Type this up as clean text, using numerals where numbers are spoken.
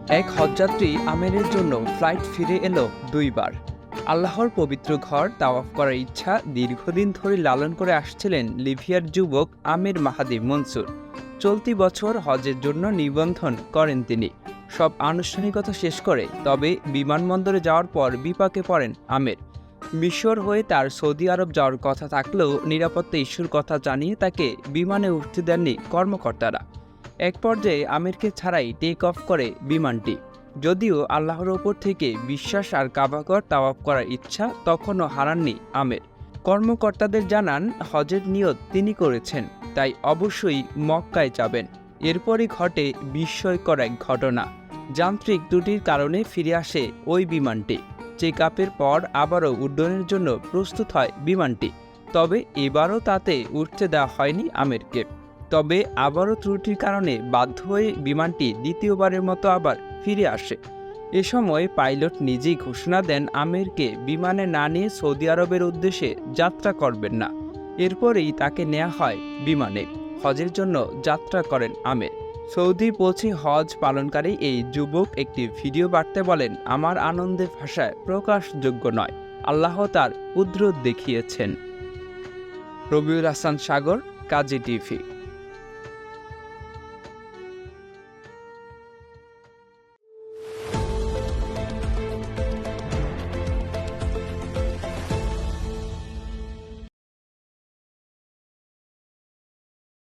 এক হজযাত্রী আমেরের জন্য ফ্লাইট ফিরে এলো ২ বার। আল্লাহর পবিত্র ঘর তাওয়াফ করার ইচ্ছা দীর্ঘদিন ধরে লালন করে আসছিলেন লিবিয়ার যুবক আমির মাহাদি মনসুর। চলতি বছর হজের জন্য নিবন্ধন করেন তিনি। সব আনুষ্ঠানিকতা শেষ করে তবে বিমানবন্দরে যাওয়ার পর বিপাকে পড়েন আমির। মিশর হয়ে তার সৌদি আরব যাওয়ার কথা থাকলেও নিরাপত্তা ইস্যুর কথা জানিয়ে তাকে বিমানে উঠতে দেননি কর্মকর্তারা। এক পর্যায়ে আমিরকে ছাড়াই টেক অফ করে বিমানটি। যদিও আল্লাহর ওপর থেকে বিশ্বাস আর কাবাঘর তাওয়াফ করার ইচ্ছা তখনও হারাননি আমির। কর্মকর্তাদের জানান হজের নিয়ত তিনি করেছেন, তাই অবশ্যই মক্কায় যাবেন। এরপরই ঘটে বিস্ময়কর এক ঘটনা। যান্ত্রিক ত্রুটির কারণে ফিরে আসে ওই বিমানটি। চেক আপের পর আবারও উড্ডয়নের জন্য প্রস্তুত হয় বিমানটি। তবে এবারও তাতে উঠতে দেওয়া হয়নি আমিরকে। তবে আবারও ত্রুটির কারণে বাধ্য হয়ে বিমানটি দ্বিতীয়বারের মতো আবার ফিরে আসে। এ সময় পাইলট নিজেই ঘোষণা দেন আমিরকে বিমানে না নিয়ে সৌদি আরবের উদ্দেশ্যে যাত্রা করবেন না। এরপরেই তাকে নেওয়া হয় বিমানে। হজের জন্য যাত্রা করেন আমির। সৌদি পৌঁছে হজ পালনকারী এই যুবক একটি ভিডিও বার্তায় বলেন, আমার আনন্দের ভাষায় প্রকাশযোগ্য নয়, আল্লাহ তার কুদরত দেখিয়েছেন। রবিউল হাসান সাগর, কাজী টিভি।